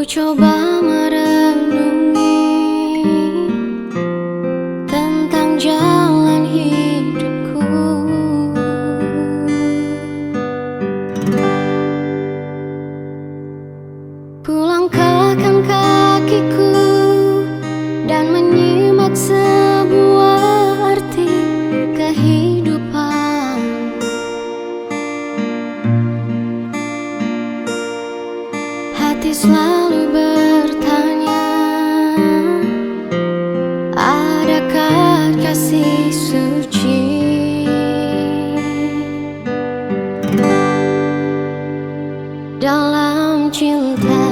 Ku coba merenungi tentang jalan hidupku. Ku langkahkan kakiku dan menyimak sebuah arti kehidupan. Hati selalu bertanya, adakah kasih suci dalam cinta?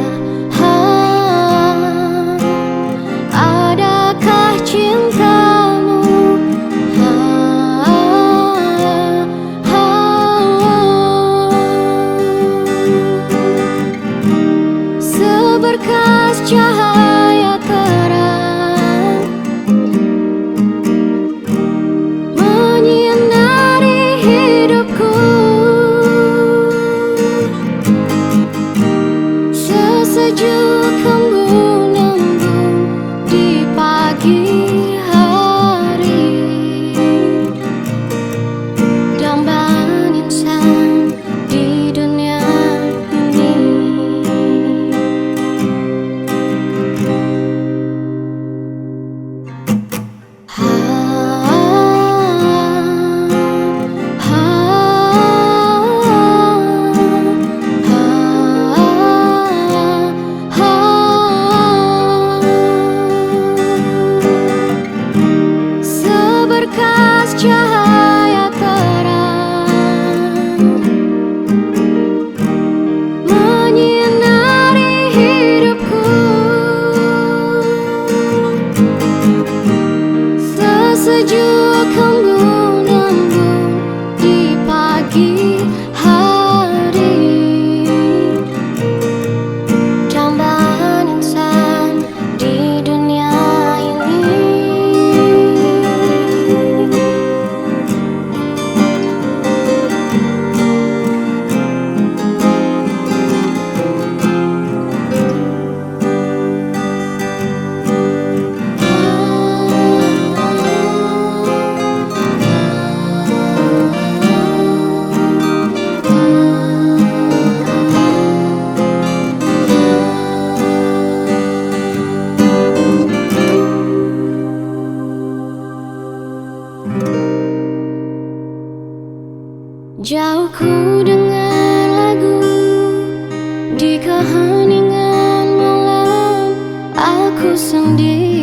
Adakah cintamu seberkas cahaya terang menyinari hidupku, sesejuk embun-embun di pagi hari, dambaan insan di dunia ini. Seberkas cahaya terang menyinari hidupku, sesejuk embun-embun di pagi hari, dambaan insan di dunia ini. Jauhku dengan lagu di keheningan malam, aku sendiri.